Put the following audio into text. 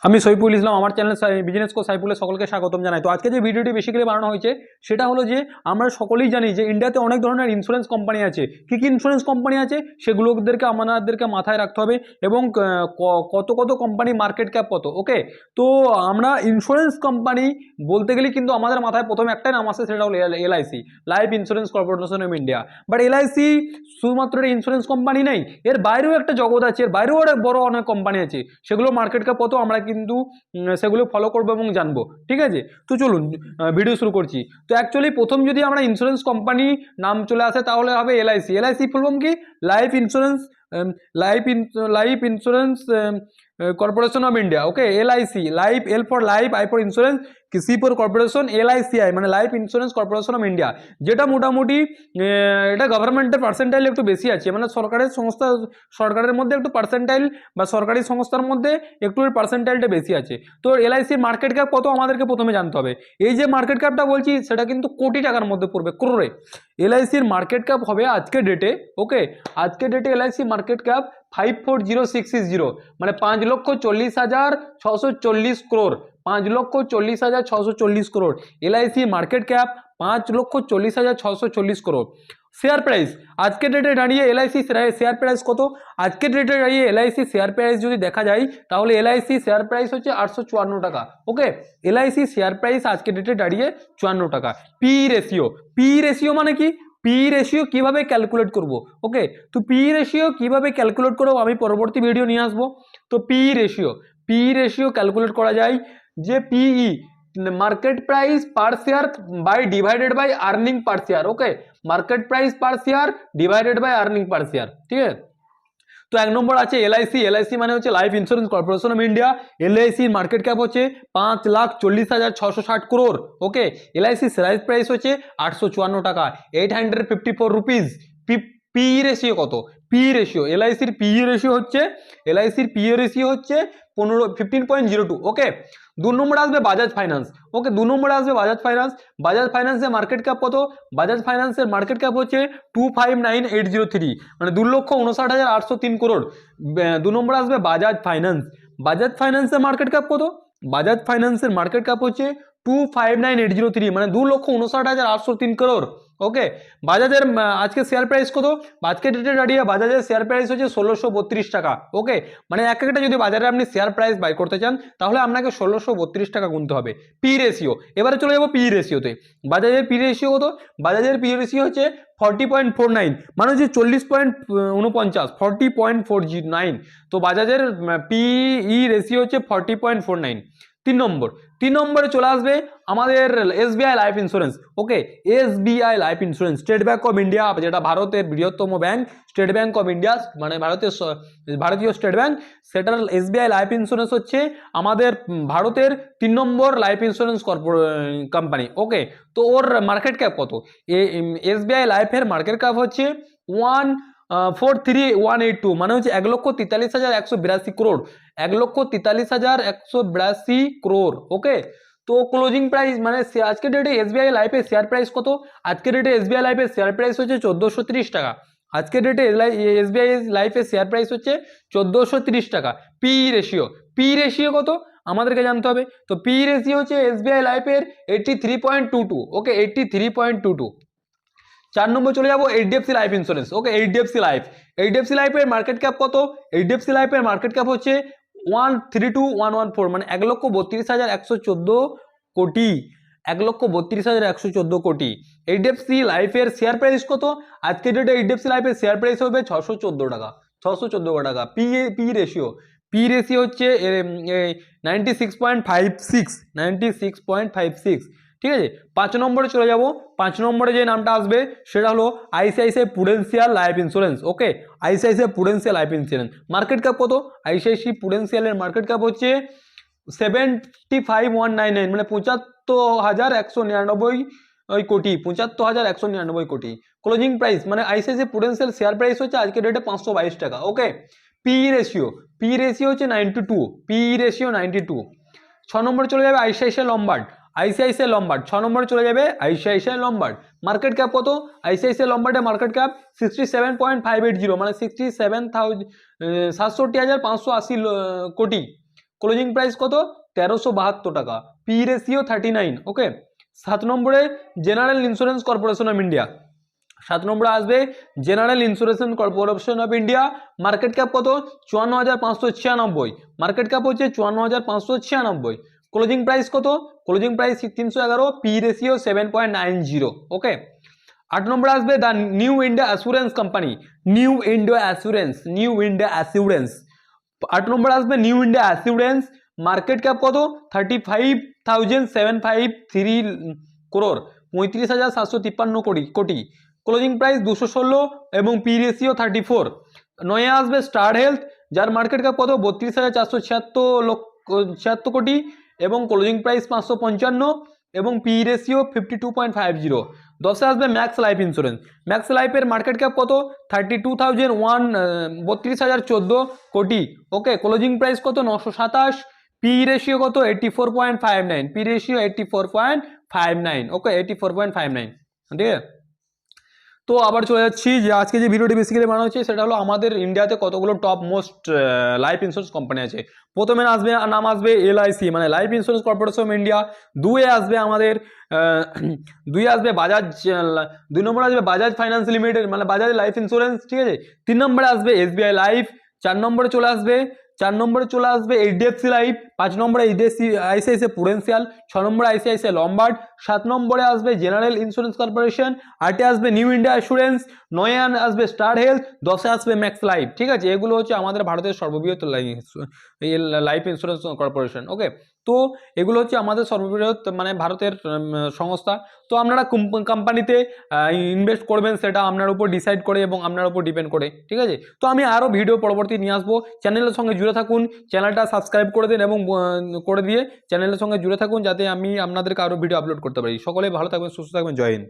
আমি সৈফুল ইসলাম, আমার channel business কো সাইফুলে সকলকে স্বাগতম জানাই। তো আজকে যে ভিডিওটি বেসিক্যালি বানানো হয়েছে সেটা হলো যে আমরা সকলেই জানি যে ইন্ডিয়াতে অনেক ধরনের ইন্স্যুরেন্স কোম্পানি আছে। কী কী ইন্স্যুরেন্স কোম্পানি আছে সেগুলোদেরকে আমাদেরকে মাথায় রাখতে হবে, এবং কত কত কোম্পানি মার্কেট ক্যাপ কত। ওকে, তো আমরা ইন্স্যুরেন্স কোম্পানি বলতে গেলে কিন্তু আমাদের মাথায় প্রথমে একটাই নাম আসে, সেটা হলো LIC, life insurance corporation of India. But LIC শুধুমাত্র একটা ইন্স্যুরেন্স কোম্পানি নেই, এর বাইরেও একটা জগৎ আছে, এর বাইরেও অনেক বড় অনেক কোম্পানি আছে। সেগুলো মার্কেট ক্যাপ কত আমরা কিন্তু সেগুলো ফলো করবো এবং জানবো। ঠিক আছে, তো চলুন ভিডিও শুরু করছি। তো অ্যাকচুয়ালি প্রথম যদি আমরা ইন্স্যুরেন্স কোম্পানি নাম চলে আসে তাহলে হবে এলআইসি। এলআইসি ফুল ফর্ম কি? Life insurance life insurance corporation of India. Okay, LIC, life, L for life, I for insurance, C for corporation, LIC I মানে life insurance corporation of India. যেটা মোটামুটি এটা গভর্নমেন্টের পার্সেন্টাইল একটু বেশি আছে, মানে সরকারের সংস্থা, সরকারের মধ্যে একটু পার্সেন্টাইল বা সরকারি সংস্থার মধ্যে একটু পার্সেন্টাইলটা বেশি আছে। তো এলআইসির মার্কেট ক্যাপ কত আমাদেরকে প্রথমে জানতে হবে। এই যে মার্কেট ক্যাপটা বলছি সেটা কিন্তু কোটি টাকার মধ্যে পড়বে, ক্রোড়ে। এলআইসির মার্কেট ক্যাপ হবে আজকে ডেটে, ওকে, আজকে ডেটে এলআইসি মার্কেট ক্যাপ 540660, মানে 5,40,640 crore, 5,40,640 crore. LIC market cap 5,40,640 crore. Share price আজকে ডেটে দাঁড়িয়ে এলআইসি শেয়ার প্রাইস কত? আজকে ডেটে দাঁড়িয়ে এলআইসি শেয়ার প্রাইস যদি দেখা যায় তাহলে এলআইসি শেয়ার প্রাইস হচ্ছে 854 টাকা। ওকে, এলআইসি শেয়ার প্রাইস আজকে ডেটে দাঁড়িয়ে 54 টাকা। পি রেশিও, পি রেশিও মানে কি? পি রেশিও কিভাবে ক্যালকুলেট করব? ওকে, তো পি রেশিও কিভাবে ক্যালকুলেট করব আমি পরবর্তী ভিডিও নিয়ে আসবো। তো পি রেশিও ক্যালকুলেট করা যায় যে PE, market price per share by divided by earning per share. Okay, market price per share divided by earning per share. ঠিক আছে, তো এক নম্বর আছে এলআইসি। এলআইসি মানে হচ্ছে life insurance corporation of India. এলআইসির মার্কেট ক্যাপ হচ্ছে 5,40,660 crore. Okay, LIC share price হচ্ছে 854 টাকা, 854 রুপিস। পি রেশিও কত? পি রেশিও, এলআইসির পি রেশিও হচ্ছে 15.02। ওকে, 2 নম্বরে আসবে বাজাজ ফাইন্যান্স। ওকে, 2 নম্বরে আসবে বাজাজ ফাইন্যান্স। বাজাজ ফাইন্যান্সের মার্কেট ক্যাপ কত? বাজাজ ফাইন্যান্সের মার্কেট ক্যাপ হচ্ছে 259,803, মানে 2,59,803 ক্রোড়। 2 নম্বরে আসবে বাজাজ ফাইন্যান্স। বাজাজ ফাইন্যান্সের মার্কেট ক্যাপ কত? বাজাজ ফাইন্যান্সের মার্কেট ক্যাপ হচ্ছে 259,803, মানে 2,59,803 ক্রোড়। ওকে, বাজাজের আজকে শেয়ার প্রাইস কত? আজকে ডেটে দাঁড়িয়ে বাজাজের শেয়ার প্রাইস হচ্ছে 1,632 টাকা। ওকে, মানে এক একটা যদি বাজারে আপনি শেয়ার প্রাইস বাই করতে চান তাহলে আপনাকে 1,632 টাকা গুনতে হবে। পি রেশিও, এবারে চলে যাবো পি রেশিওতে। বাজাজের পি রেশিও কত? বাজাজের পি রেশিও হচ্ছে 40.49, মানে হচ্ছে 40.49, 40.49। তো বাজাজের পিই রেশিও হচ্ছে 40.49। 3 নম্বরে চলে আসবে আমাদের SBI life insurance. Okay, SBI life insurance, state bank of India, যেটা ভারতের বৃহত্তম bank, state bank of India, মানে ভারতীয় স্টেট ব্যাংক, সেটার এসবিআই লাইফ ইন্স্যুরেন্স হচ্ছে আমাদের ভারতের 3 নম্বর লাইফ ইন্স্যুরেন্স কোম্পানি। ওকে, তো ওর মার্কেট ক্যাপ কত? এসবিআই লাইফের মার্কেট ক্যাপ হচ্ছে 1,43,182, মানে হচ্ছে 1,43,182 ক্রোড়, 1,43,182 ক্রোড়। ওকে, তো ক্লোজিং প্রাইস মানে আজকে ডেটে এসবিআই লাইফের শেয়ার প্রাইস কত? আজকে ডেটে এসবিআই লাইফের শেয়ার প্রাইস হচ্ছে 1,430 টাকা। আজকে ডেটে এসবিআই লাইফের শেয়ার প্রাইস হচ্ছে 1,430 টাকা। পি রেশিও কত আমাদেরকে জানতে হবে। তো পি রেশিও হচ্ছে এসবিআই লাইফের 83.22। ওকে, 83.22। 4 নম্বর চলে যাবো এইচডিএফসি লাইফ ইন্স্যুরেন্স। ওকে, এইচডিএফসি লাইফের মার্কেট ক্যাপ কত? এইচডিএফসি লাইফের মার্কেট ক্যাপ হচ্ছে 132,114, মানে 1,32,114 কোটি, 1,32,114 কোটি। এইচডিএফসি লাইফের শেয়ার প্রাইস কত? আজকে ডেটে এইচডিএফসি লাইফের শেয়ার প্রাইস হবে 614 টাকা, 614 টাকা। পি রেশিও হচ্ছে 96.56। ঠিক আছে, 5 নম্বরে চলে যাব। 5 নম্বরে যে নামটা আসবে সেটা হলো ICICI Prudential life insurance. Okay, ICICI Prudential life insurance market cap কত? আইসিআইসিআই প্রুডেন্সিয়ালের মার্কেট ক্যাপ হচ্ছে 75,199, মানে 75,199 কোটি, 75,199 কোটি। ক্লোজিং প্রাইস মানে আইসিআইসিআই প্রুডেন্সিয়াল শেয়ার প্রাইস হচ্ছে আজকে ডেটে 522 টাকা। ওকে, পি রেশিও হচ্ছে 92, পি রেশিও 92। 6 নম্বরে চলে যাবে আইসিআইসিআই লম্বার্ড। 6 নম্বরে চলে যাবে আইসিআইসিআই লম্বার্ড। মার্কেট ক্যাপ কত? আইসিআইসিআই লম্বার্ডের মার্কেট ক্যাপ 67.580, মানে 67,580 কোটি। ক্লোজিং প্রাইস কত 1372 টাকা, পি রেশিও 39। ওকে, 7 নম্বরে general insurance corporation of India, 7 নম্বরে আসবে general insurance corporation of India, market cap কত 54,596, মার্কেট ক্যাপ হচ্ছে 54,596, ক্লোজিং প্রাইস কত, ক্লোজিং প্রাইস 311, পি রেশিও 7.90। ওকে, 8 নম্বরে আসবে the new India assurance company, new India assurance, new India assurance, 8 নম্বরে আসবে new India assurance, market cap কত 35,753 crore, 35,753 কোটি, closing price 216 এবং পি রেশিও 34। 9 আসবে স্টার হেলথ, যার মার্কেট ক্যাপ কত 32,476 কোটি এবং ক্লোজিং প্রাইস 555 এবং পি রেশিও 52.50। 10 আসবে ম্যাক্স লাইফ ইন্স্যুরেন্স, ম্যাক্স লাইফের মার্কেট ক্যাপ কত 32,014 কোটি। ওকে, ক্লোজিং প্রাইস কত 927, পি রেশিও কত 84.59, পি রেশিও 84.59। ওকে, 84.59। ঠিক আছে, তো আবার চলে যাচ্ছি যে আজকে যে ভিডিওটি বেসিক্যালি বানানো হচ্ছে সেটা হলো আমাদের ইন্ডিয়াতে কতগুলো top most life insurance company আছে। প্রথমে আসবে নাম আসবে এলআইসি মানে life insurance corporation of India, দুয়ে আসবে আমাদের দুই আসবে বাজাজ, 2 নম্বরে আসবে বাজাজ ফাইন্যান্স লিমিটেড মানে বাজাজ লাইফ ইন্স্যুরেন্স। ঠিক আছে, 3 নম্বরে আসবে এসবিআই লাইফ, 4 নম্বরে চলে আসবে এইচডিএফসি লাইফ, 5 নম্বরে আইসিআইসিআই প্রুডেন্সিয়াল, 6 নম্বরে আইসিআইসিআই লম্বার্ড, 7 নম্বরে আসবে জেনারেল ইন্স্যুরেন্স কর্পোরেশন, 8 আসবে নিউ ইন্ডিয়া অ্যাসুরেন্স, 9 আসবে স্টার হেলথ, 10 আসবে ম্যাক্স লাইফ। ঠিক আছে, এগুলো হচ্ছে আমাদের ভারতের সর্ববৃহৎ লাইফ ইন্স্যুরেন্স কর্পোরেশন। ওকে, তো এগুলো হচ্ছে আমাদের সর্ববৃহৎ মানে ভারতের সংস্থা। তো আপনারা কোম্পানিতে ইনভেস্ট করবেন সেটা আপনার উপর ডিসাইড করে এবং আপনার উপর ডিপেন্ড করে। ঠিক আছে, তো আমি আরও ভিডিও পরবর্তী নিয়ে আসবো, চ্যানেলের সঙ্গে জুড়ে থাকুন, চ্যানেলটা সাবস্ক্রাইব করে দিন এবং করে দিয়ে চ্যানেলের সঙ্গে জুড়ে থাকুন যাতে আমি আপনাদেরকে আরও ভিডিও আপলোড করতে পারি। সকলে ভালো থাকবেন, সুস্থ থাকবেন, জয় হিন্দ।